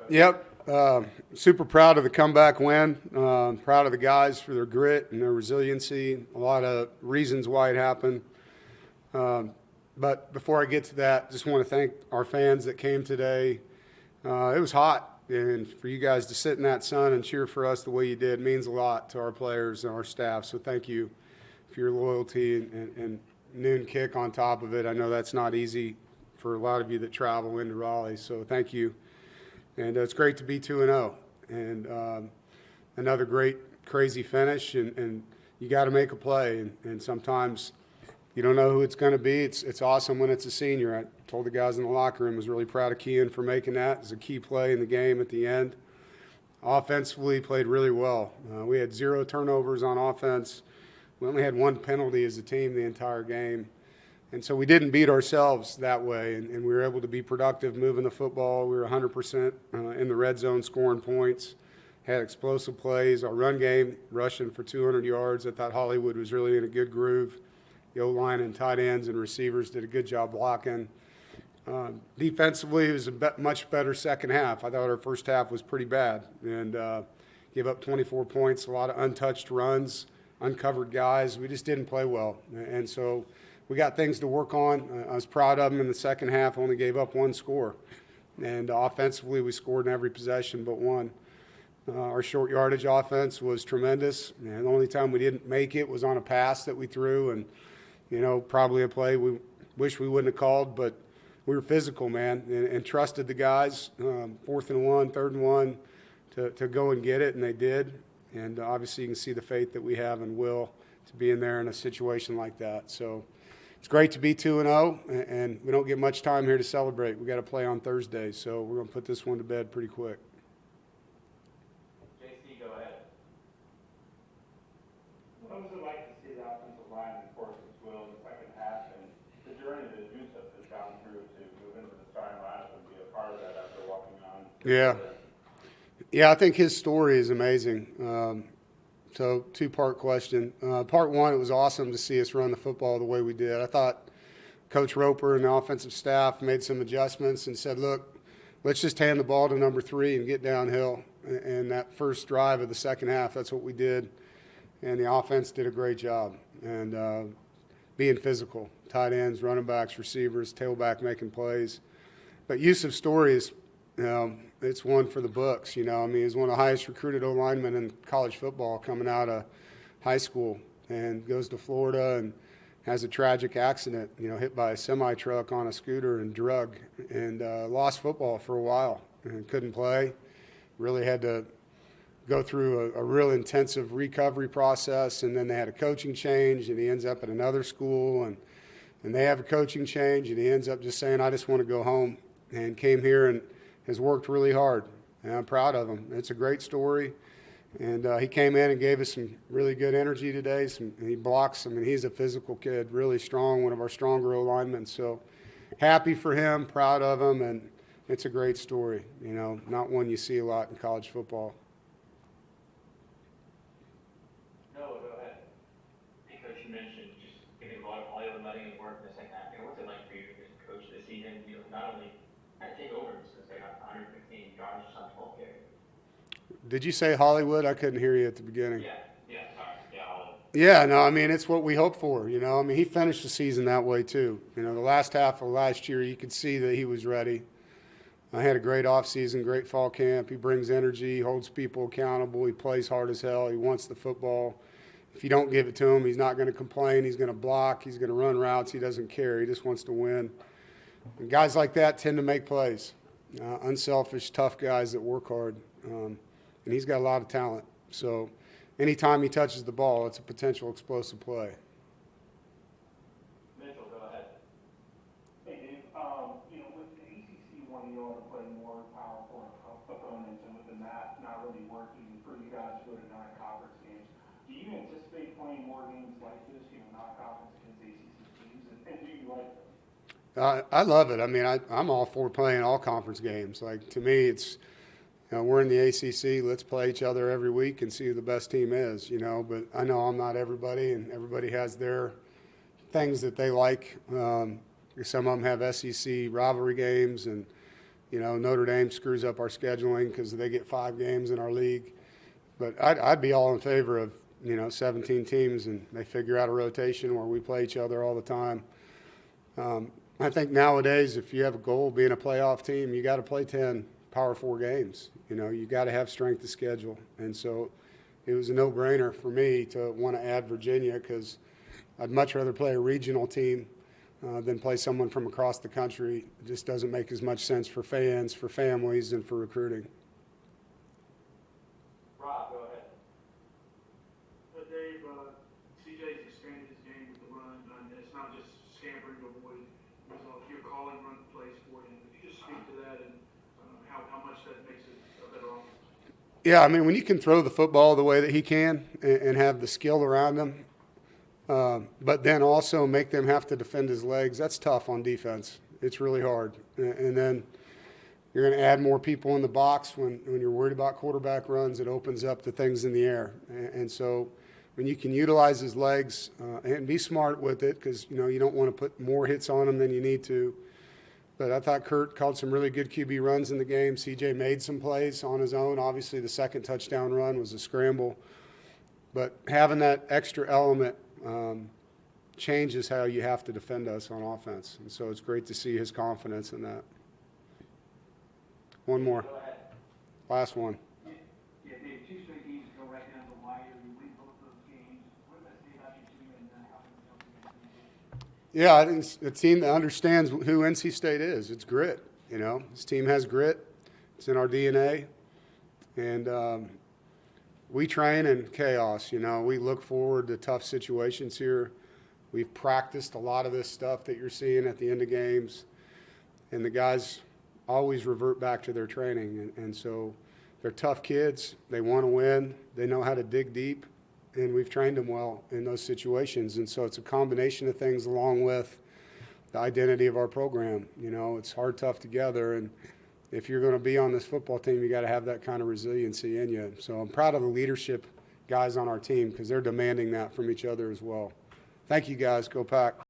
Yep. Super proud of the comeback win. Proud of the guys for their grit and their resiliency. A lot of reasons why it happened. But before I get to that, just want to thank our fans that came today. It was hot, and for you guys to sit in that sun and cheer for us the way you did means a lot to our players and our staff. So thank you for your loyalty and noon kick on top of it. I know that's not easy for a lot of you that travel into Raleigh, so thank you. And it's great to be 2-0. And another great, crazy finish, and you got to make a play. And sometimes you don't know who it's going to be. It's awesome when it's a senior. I told the guys in the locker room I was really proud of Kean for making that. It was a key play in the game at the end. Offensively, played really well. We had 0 turnovers on offense. We only had 1 penalty as a team the entire game. And so we didn't beat ourselves that way, and we were able to be productive moving the football. We were 100% in the red zone scoring points, had explosive plays. Our run game, rushing for 200 yards. I thought Hollywood was really in a good groove. The O-line and tight ends and receivers did a good job blocking. Defensively, it was a much better second half. I thought our first half was pretty bad and gave up 24 points, a lot of untouched runs, uncovered guys. We just didn't play well. And so we got things to work on. I was proud of them in the second half, only gave up 1 score. And offensively, we scored in every possession but 1. Our short yardage offense was tremendous. And the only time we didn't make it was on a pass that we threw. And, you know, probably a play we wish we wouldn't have called, but we were physical, man, and trusted the guys, 4th and 1, 3rd and 1, to go and get it, and they did. And obviously you can see the faith that we have and will to be in there in a situation like that. So it's great to be 2-0, and we don't get much time here to celebrate. We got to play on Thursday, so we're going to put this one to bed pretty quick. JC, go ahead. What was it like to see the offensive line enforce its will in the second half, and the journey that Yusuf has gone through to move into the starting lineup and be a part of that after walking on? Yeah, I think his story is amazing. So 2-part question. Part 1, it was awesome to see us run the football the way we did. I thought Coach Roper and the offensive staff made some adjustments and said, look, let's just hand the ball to number 3 and get downhill. And that first drive of the second half, that's what we did. And the offense did a great job. And being physical, tight ends, running backs, receivers, tailback making plays. But Yusuf's story is, you know, it's one for the books. You know, I mean, he's one of the highest recruited O-linemen in college football coming out of high school, and goes to Florida and has a tragic accident, you know, hit by a semi-truck on a scooter and drug, and lost football for a while and couldn't play. Really had to go through a real intensive recovery process, and then they had a coaching change, and he ends up at another school, and they have a coaching change, and he ends up just saying, I just want to go home, and came here and has worked really hard, and I'm proud of him. It's a great story, and he came in and gave us some really good energy today. He blocks. I mean, he's a physical kid, really strong, one of our stronger O-linemen. So happy for him, proud of him, and it's a great story. You know, not one you see a lot in college football. No, go ahead. Hey, Coach, you mentioned just giving all your letting it work in the second half. You know, what's it like for you as a coach this season? You know, not only take over since they got 115 yards on 12 carries. Did you say Hollywood? I couldn't hear you at the beginning. Hollywood. Yeah, no, I mean, it's what we hope for, you know. I mean, he finished the season that way too. You know, the last half of last year, you could see that he was ready. I had a great offseason, great fall camp. He brings energy, holds people accountable. He plays hard as hell. He wants the football. If you don't give it to him, he's not going to complain. He's going to block. He's going to run routes. He doesn't care. He just wants to win. And guys like that tend to make plays. Unselfish, tough guys that work hard. And he's got a lot of talent. So anytime he touches the ball, it's a potential explosive play. Mitchell, go ahead. Hey, Dave, you know, with the ACC wanting you all to play more powerful opponents, and with the MAP not really working for you guys to go to non-conference games, do you anticipate playing more games like this, you know, non-conference against ACC teams, and do you like them? I love it. I mean, I'm all for playing all conference games. Like, to me, it's, you know, we're in the ACC. Let's play each other every week and see who the best team is, you know. But I know I'm not everybody, and everybody has their things that they like. Some of them have SEC rivalry games, and, You know, Notre Dame screws up our scheduling because they get 5 games in our league. But I'd be all in favor of, 17 teams and they figure out a rotation where we play each other all the time. I think nowadays, if you have a goal of being a playoff team, you got to play 10 Power 4 games. You got to have strength of schedule. And so it was a no-brainer for me to want to add Virginia because I'd much rather play a regional team than play someone from across the country. It just doesn't make as much sense for fans, for families, and for recruiting. Rob, go ahead. Dave, CJ's expanded his game with the run, and it's not just scampering to avoid. You're calling run plays for him. Could you just speak to that and how much that makes it a better offense? Yeah, I mean, when you can throw the football the way that he can and have the skill around him, but then also make them have to defend his legs, that's tough on defense. It's really hard. And then you're going to add more people in the box when you're worried about quarterback runs. It opens up the things in the air. And so when you can utilize his legs and be smart with it because, you don't want to put more hits on him than you need to. But I thought Kurt called some really good QB runs in the game. CJ made some plays on his own. Obviously, the second touchdown run was a scramble. But having that extra element changes how you have to defend us on offense. And so it's great to see his confidence in that. One more. Go ahead. Last one. Yeah, Dave, 2 straight games go right down the wire. You win both those games. What does that say about your team and how can it help you? Yeah, I think it's a team that understands who NC State is. It's grit, This team has grit. It's in our DNA. And we train in chaos, We look forward to tough situations here. We've practiced a lot of this stuff that you're seeing at the end of games. And the guys always revert back to their training. And so they're tough kids. They want to win. They know how to dig deep. And we've trained them well in those situations. And so it's a combination of things along with the identity of our program. It's hard, tough together. And if you're going to be on this football team, you got to have that kind of resiliency in you. So I'm proud of the leadership guys on our team because they're demanding that from each other as well. Thank you, guys. Go Pack.